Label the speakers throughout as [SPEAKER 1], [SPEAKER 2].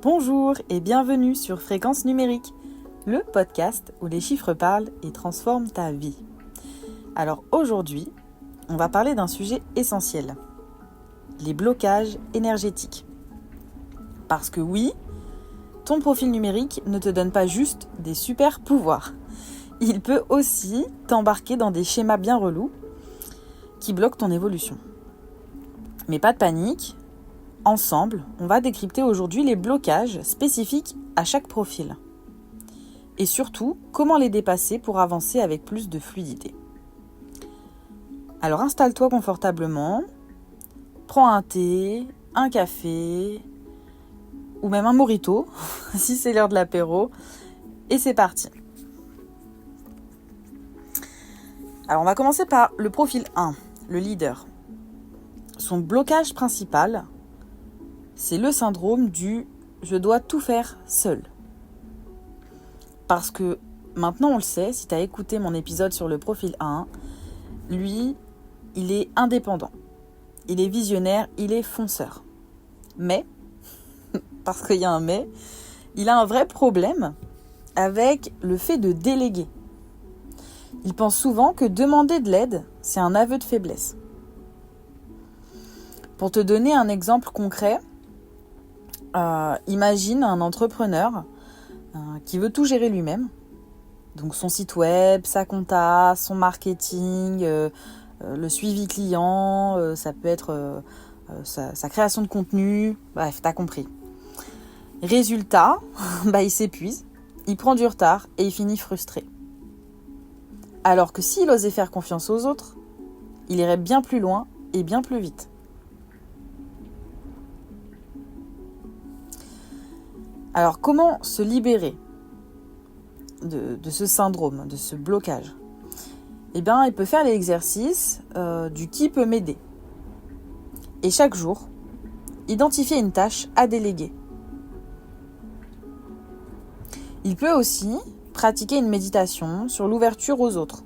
[SPEAKER 1] Bonjour et bienvenue sur Fréquence Numérique, le podcast où les chiffres parlent et transforment ta vie. Alors aujourd'hui, on va parler d'un sujet essentiel, les blocages énergétiques. Parce que oui, ton profil numérique ne te donne pas juste des super pouvoirs. Il peut aussi t'embarquer dans des schémas bien relous qui bloquent ton évolution. Mais pas de panique. Ensemble, on va décrypter aujourd'hui les blocages spécifiques à chaque profil. Et surtout, comment les dépasser pour avancer avec plus de fluidité. Alors installe-toi confortablement, prends un thé, un café, ou même un mojito, si c'est l'heure de l'apéro, et c'est parti. Alors on va commencer par le profil 1, le leader. Son blocage principal, c'est le syndrome du « je dois tout faire seul ». Parce que maintenant on le sait, si tu as écouté mon épisode sur le profil 1, lui, il est indépendant, il est visionnaire, il est fonceur. Mais, parce qu'il y a un mais, il a un vrai problème avec le fait de déléguer. Il pense souvent que demander de l'aide, c'est un aveu de faiblesse. Pour te donner un exemple concret, imagine un entrepreneur qui veut tout gérer lui-même. Donc son site web, sa compta, son marketing, le suivi client, ça peut être sa création de contenu, bref, t'as compris. Résultat, il s'épuise, il prend du retard et il finit frustré. Alors que s'il osait faire confiance aux autres, il irait bien plus loin et bien plus vite. Alors, comment se libérer de ce syndrome, de ce blocage ? Eh bien, il peut faire l'exercice du « qui peut m'aider ». Et chaque jour, identifier une tâche à déléguer. Il peut aussi pratiquer une méditation sur l'ouverture aux autres.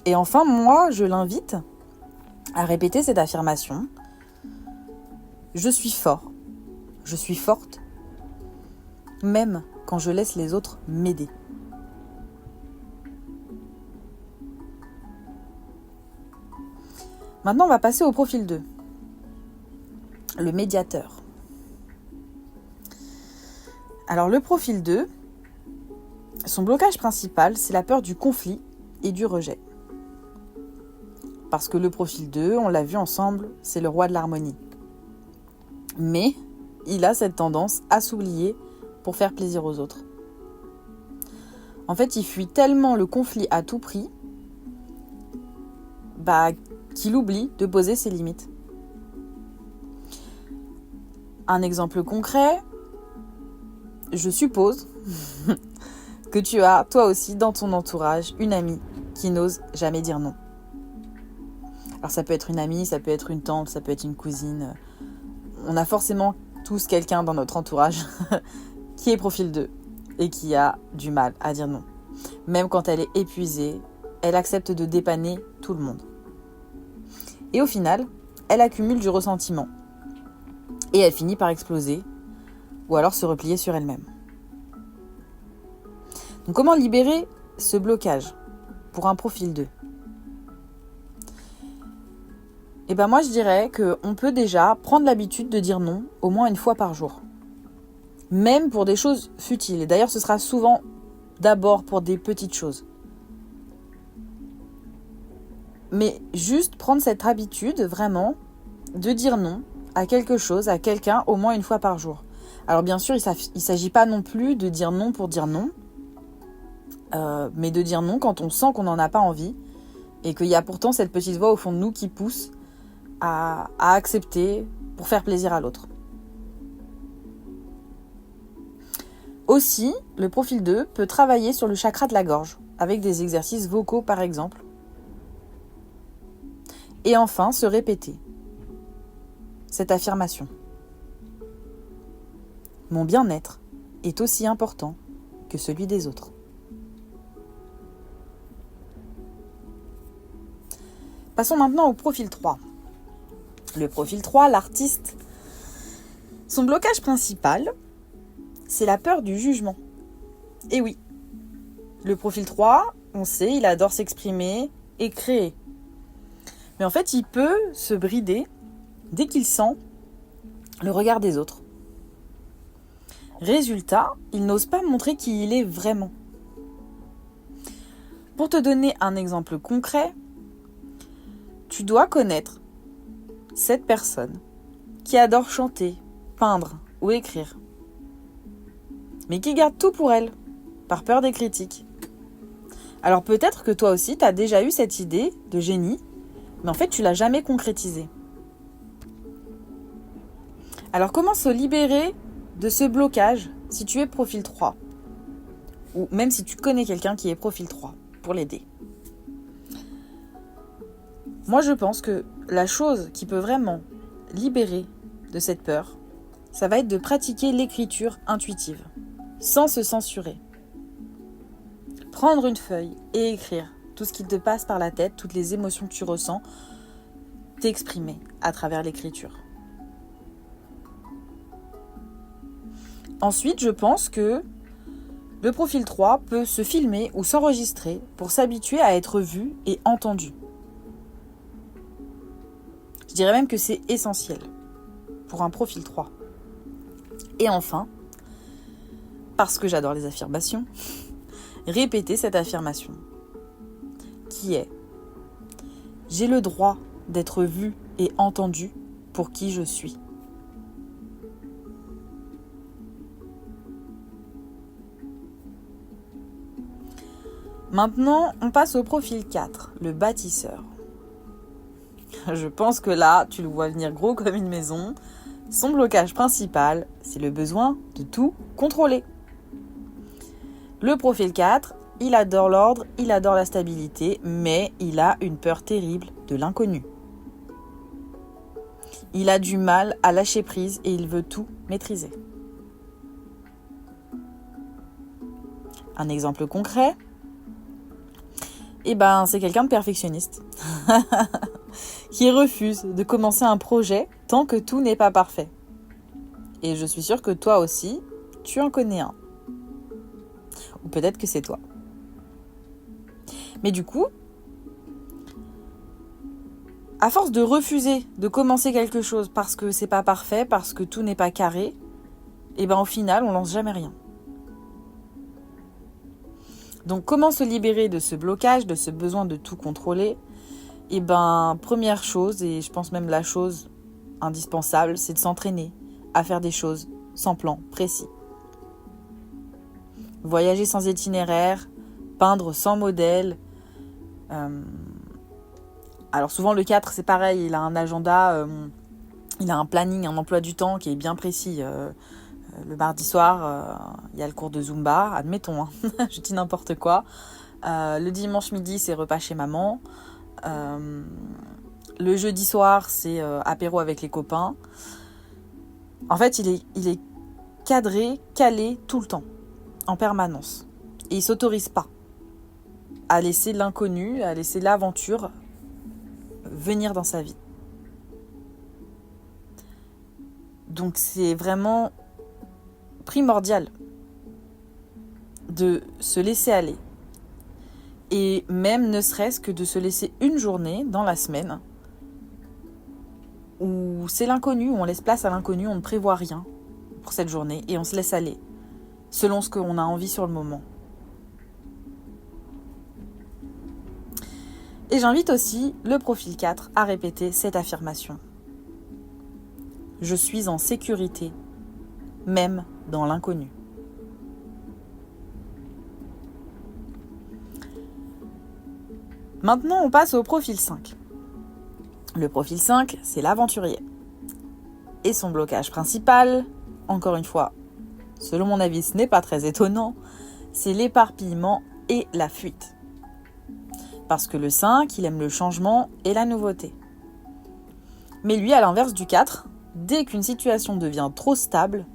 [SPEAKER 1] Et enfin, moi, je l'invite à répéter cette affirmation. Je suis fort. Je suis forte, même quand je laisse les autres m'aider. Maintenant, on va passer au profil 2, le médiateur. Alors, le profil 2, son blocage principal, c'est la peur du conflit et du rejet. Parce que le profil 2, on l'a vu ensemble, c'est le roi de l'harmonie. Mais il a cette tendance à s'oublier pour faire plaisir aux autres. En fait, il fuit tellement le conflit à tout prix qu'il oublie de poser ses limites. Un exemple concret, je suppose que tu as, toi aussi, dans ton entourage, une amie qui n'ose jamais dire non. Alors ça peut être une amie, ça peut être une tante, ça peut être une cousine. On a forcément tous quelqu'un dans notre entourage qui est profil 2 et qui a du mal à dire non. Même quand elle est épuisée, elle accepte de dépanner tout le monde. Et au final, elle accumule du ressentiment. Et elle finit par exploser ou alors se replier sur elle-même. Donc comment libérer ce blocage pour un profil 2 ? Eh bien moi je dirais qu'on peut déjà prendre l'habitude de dire non au moins une fois par jour. Même pour des choses futiles. Et d'ailleurs ce sera souvent d'abord pour des petites choses. Mais juste prendre cette habitude vraiment de dire non à quelque chose, à quelqu'un au moins une fois par jour. Alors bien sûr il ne s'agit pas non plus de dire non pour dire non. Mais de dire non quand on sent qu'on n'en a pas envie. Et qu'il y a pourtant cette petite voix au fond de nous qui pousse à accepter pour faire plaisir à l'autre. Aussi, le profil 2 peut travailler sur le chakra de la gorge, avec des exercices vocaux par exemple. Et enfin, se répéter cette affirmation. Mon bien-être est aussi important que celui des autres. Passons maintenant au profil 3. Le profil 3, l'artiste, Son blocage principal, c'est la peur du jugement. Et oui, le profil 3, on sait, il adore s'exprimer et créer. Mais en fait, il peut se brider dès qu'il sent le regard des autres. Résultat, il n'ose pas montrer qui il est vraiment. Pour te donner un exemple concret, tu dois connaître cette personne qui adore chanter, peindre ou écrire, mais qui garde tout pour elle, par peur des critiques. Alors peut-être que toi aussi, tu as déjà eu cette idée de génie, mais en fait, tu l'as jamais concrétisée. Alors comment se libérer de ce blocage si tu es profil 3 ou même si tu connais quelqu'un qui est profil 3 pour l'aider? Moi, je pense que la chose qui peut vraiment libérer de cette peur, ça va être de pratiquer l'écriture intuitive, sans se censurer. Prendre une feuille et écrire tout ce qui te passe par la tête, toutes les émotions que tu ressens, t'exprimer à travers l'écriture. Ensuite, je pense que le profil 3 peut se filmer ou s'enregistrer pour s'habituer à être vu et entendu. Je dirais même que c'est essentiel pour un profil 3. Et enfin, parce que j'adore les affirmations, répéter cette affirmation qui est « J'ai le droit d'être vu et entendu pour qui je suis ». Maintenant, on passe au profil 4, le bâtisseur. Je pense que là, tu le vois venir gros comme une maison. Son blocage principal, c'est le besoin de tout contrôler. Le profil 4, il adore l'ordre, il adore la stabilité, mais il a une peur terrible de l'inconnu. Il a du mal à lâcher prise et il veut tout maîtriser. Un exemple concret, c'est quelqu'un de perfectionniste qui refuse de commencer un projet tant que tout n'est pas parfait. Et je suis sûre que toi aussi, tu en connais un. Ou peut-être que c'est toi. Mais du coup, à force de refuser de commencer quelque chose parce que c'est pas parfait, parce que tout n'est pas carré, au final, on lance jamais rien. Donc, comment se libérer de ce blocage, de ce besoin de tout contrôler ? Première chose, et je pense même la chose indispensable, c'est de s'entraîner à faire des choses sans plan précis. Voyager sans itinéraire, peindre sans modèle. Alors souvent le 4, c'est pareil, il a un agenda, il a un planning, un emploi du temps qui est bien précis. Le mardi soir, il y a le cours de Zumba, admettons, je dis n'importe quoi. Le dimanche midi, c'est repas chez maman. Le jeudi soir, c'est apéro avec les copains. En fait, il est cadré, calé tout le temps, en permanence. Et il s'autorise pas à laisser l'inconnu, à laisser l'aventure venir dans sa vie. Donc c'est vraiment primordial de se laisser aller. Et même ne serait-ce que de se laisser une journée dans la semaine où c'est l'inconnu, où on laisse place à l'inconnu, on ne prévoit rien pour cette journée et on se laisse aller selon ce qu'on a envie sur le moment. Et j'invite aussi le profil 4 à répéter cette affirmation. Je suis en sécurité, même dans l'inconnu. Maintenant, on passe au profil 5. Le profil 5, c'est l'aventurier. Et son blocage principal, encore une fois, selon mon avis, ce n'est pas très étonnant, c'est l'éparpillement et la fuite. Parce que le 5, il aime le changement et la nouveauté. Mais lui, à l'inverse du 4, dès qu'une situation devient trop stable,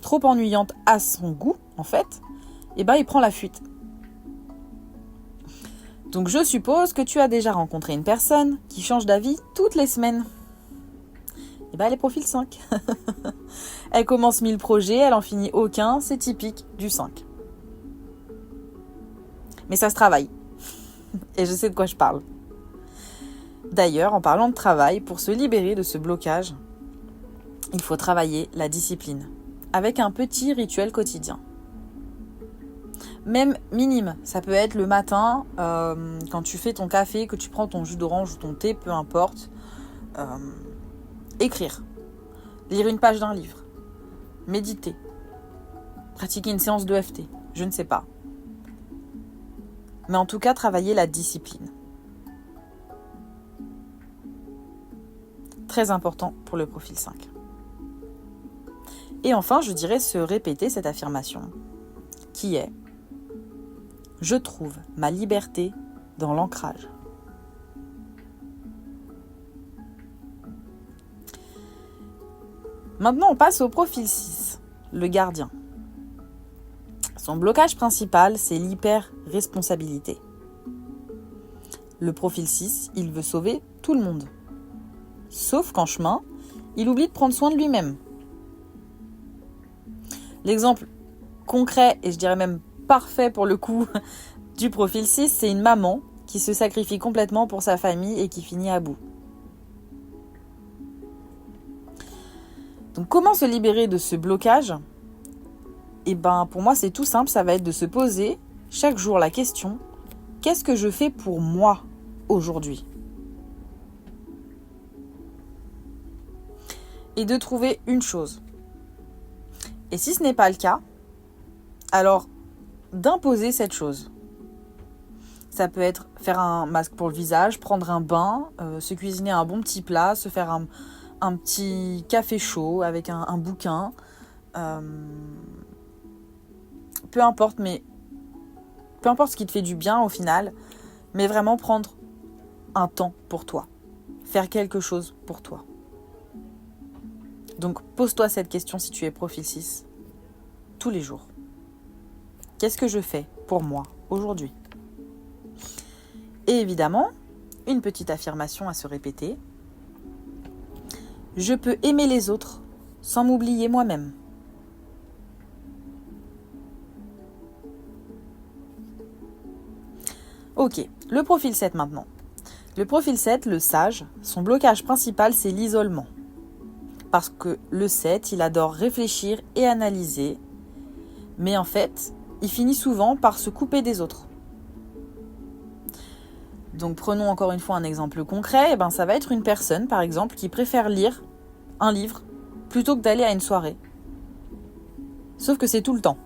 [SPEAKER 1] trop ennuyante à son goût, en fait, il prend la fuite. Donc je suppose que tu as déjà rencontré une personne qui change d'avis toutes les semaines. Et ben elle est profil 5. Elle commence 1000 projets, elle en finit aucun, c'est typique du 5. Mais ça se travaille. Et je sais de quoi je parle. D'ailleurs, en parlant de travail, pour se libérer de ce blocage, il faut travailler la discipline, avec un petit rituel quotidien. Même minime, ça peut être le matin, quand tu fais ton café, que tu prends ton jus d'orange ou ton thé, peu importe. Écrire, lire une page d'un livre, méditer, pratiquer une séance de d'EFT, je ne sais pas. Mais en tout cas, travailler la discipline. Très important pour le profil 5. Et enfin, je dirais se répéter cette affirmation, qui est « Je trouve ma liberté dans l'ancrage ». Maintenant, on passe au profil 6, le gardien. Son blocage principal, c'est l'hyper-responsabilité. Le profil 6, il veut sauver tout le monde. Sauf qu'en chemin, il oublie de prendre soin de lui-même. L'exemple concret, et je dirais même parfait pour le coup, du profil 6, c'est une maman qui se sacrifie complètement pour sa famille et qui finit à bout. Donc comment se libérer de ce blocage ? Eh ben, pour moi, c'est tout simple, ça va être de se poser chaque jour la question « Qu'est-ce que je fais pour moi aujourd'hui ?» Et de trouver une chose. Et si ce n'est pas le cas, alors d'imposer cette chose. Ça peut être faire un masque pour le visage, prendre un bain, se cuisiner un bon petit plat, se faire un petit café chaud avec un bouquin. Peu importe ce qui te fait du bien au final, mais vraiment prendre un temps pour toi. Faire quelque chose pour toi. Donc pose-toi cette question si tu es profil 6, tous les jours. Qu'est-ce que je fais pour moi aujourd'hui ? Et évidemment, une petite affirmation à se répéter. Je peux aimer les autres sans m'oublier moi-même. Ok, le profil 7 maintenant. Le profil 7, le sage, son blocage principal, c'est l'isolement. Parce que le 7, il adore réfléchir et analyser, mais en fait, il finit souvent par se couper des autres. Donc prenons encore une fois un exemple concret, ça va être une personne, par exemple, qui préfère lire un livre plutôt que d'aller à une soirée. Sauf que c'est tout le temps.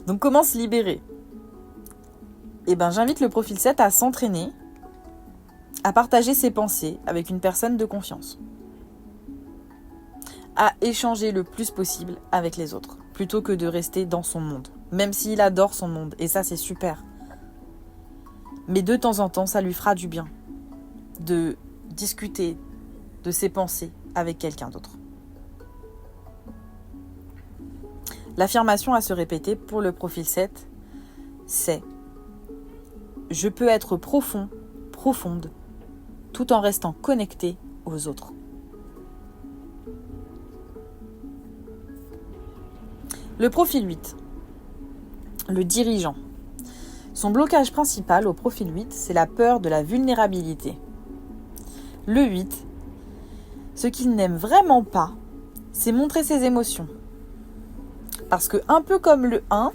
[SPEAKER 1] Donc comment se libérer ? J'invite le profil 7 à s'entraîner, à partager ses pensées avec une personne de confiance, à échanger le plus possible avec les autres, plutôt que de rester dans son monde, même s'il adore son monde, et ça c'est super. Mais de temps en temps, ça lui fera du bien de discuter de ses pensées avec quelqu'un d'autre. L'affirmation à se répéter pour le profil 7, c'est « Je peux être profond, profonde, tout en restant connecté aux autres ». Le profil 8, le dirigeant. Son blocage principal au profil 8, c'est la peur de la vulnérabilité. Le 8, ce qu'il n'aime vraiment pas, c'est montrer ses émotions. Parce que, un peu comme le 1,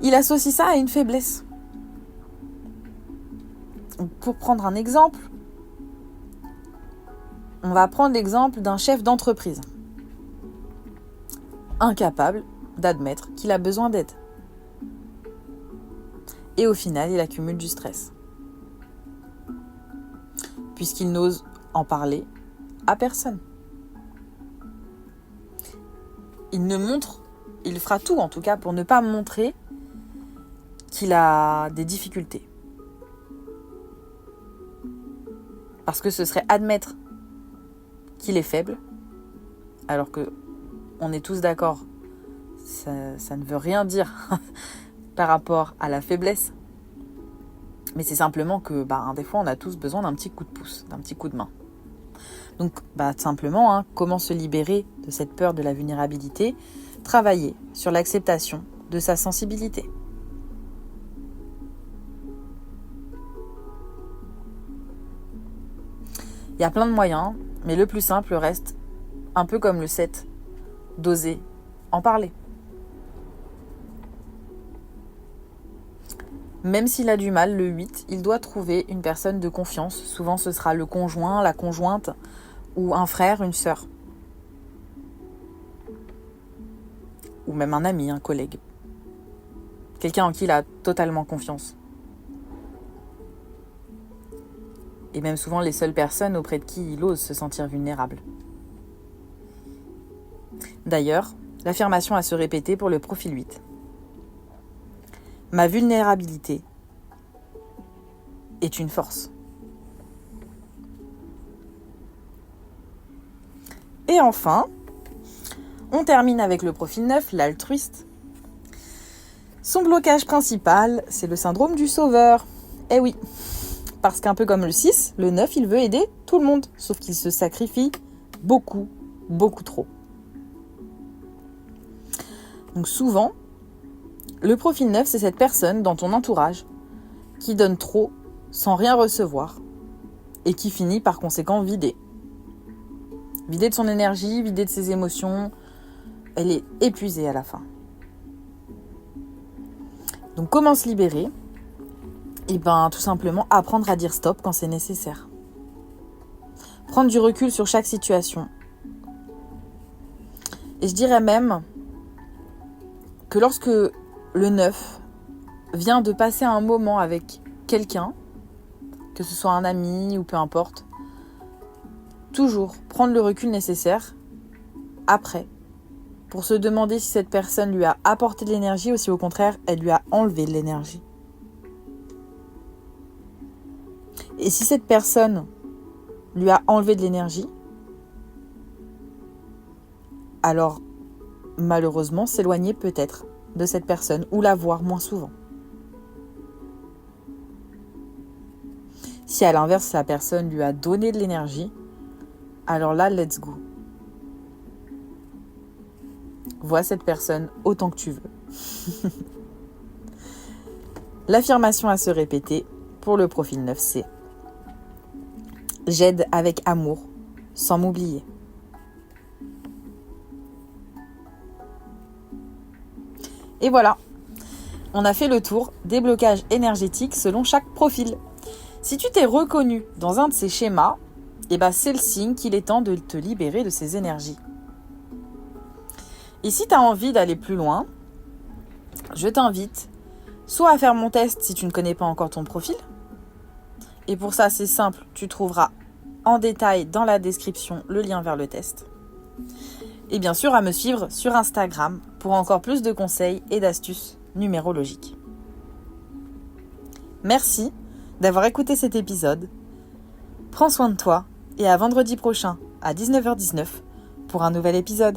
[SPEAKER 1] il associe ça à une faiblesse. Pour prendre un exemple, on va prendre l'exemple d'un chef d'entreprise. Incapable d'admettre qu'il a besoin d'aide. Et au final, il accumule du stress. Puisqu'il n'ose en parler à personne. Il fera tout en tout cas pour ne pas montrer qu'il a des difficultés. Parce que ce serait admettre qu'il est faible, alors que on est tous d'accord, ça ne veut rien dire par rapport à la faiblesse. Mais c'est simplement que des fois, on a tous besoin d'un petit coup de pouce, d'un petit coup de main. Donc, simplement, comment se libérer de cette peur de la vulnérabilité? Travailler sur l'acceptation de sa sensibilité. Il y a plein de moyens, mais le plus simple reste un peu comme le 7, d'oser en parler. Même s'il a du mal, le 8, il doit trouver une personne de confiance. Souvent, ce sera le conjoint, la conjointe, ou un frère, une sœur. Ou même un ami, un collègue. Quelqu'un en qui il a totalement confiance. Et même souvent les seules personnes auprès de qui il ose se sentir vulnérable. D'ailleurs, l'affirmation à se répéter pour le profil 8. Ma vulnérabilité est une force. Et enfin, on termine avec le profil 9, l'altruiste. Son blocage principal, c'est le syndrome du sauveur. Eh oui, parce qu'un peu comme le 6, le 9, il veut aider tout le monde, sauf qu'il se sacrifie beaucoup, beaucoup trop. Donc souvent, le profil 9, c'est cette personne dans ton entourage qui donne trop sans rien recevoir et qui finit par conséquent vidée. Vidée de son énergie, vidée de ses émotions, elle est épuisée à la fin. Donc comment se libérer ? Tout simplement apprendre à dire stop quand c'est nécessaire. Prendre du recul sur chaque situation. Et je dirais même que lorsque le 9 vient de passer un moment avec quelqu'un, que ce soit un ami ou peu importe, toujours prendre le recul nécessaire après pour se demander si cette personne lui a apporté de l'énergie ou si au contraire elle lui a enlevé de l'énergie. Et si cette personne lui a enlevé de l'énergie, alors malheureusement s'éloigner peut-être de cette personne ou la voir moins souvent. Si à l'inverse la personne lui a donné de l'énergie, alors là, let's go. Vois cette personne autant que tu veux. L'affirmation à se répéter pour le profil 9, c'est « J'aide avec amour, sans m'oublier ». Et voilà, on a fait le tour des blocages énergétiques selon chaque profil. Si tu t'es reconnu dans un de ces schémas, c'est le signe qu'il est temps de te libérer de ces énergies. Et si tu as envie d'aller plus loin, je t'invite soit à faire mon test si tu ne connais pas encore ton profil. Et pour ça, c'est simple, tu trouveras en détail dans la description le lien vers le test. Et bien sûr, à me suivre sur Instagram pour encore plus de conseils et d'astuces numérologiques. Merci d'avoir écouté cet épisode. Prends soin de toi et à vendredi prochain à 19h19 pour un nouvel épisode.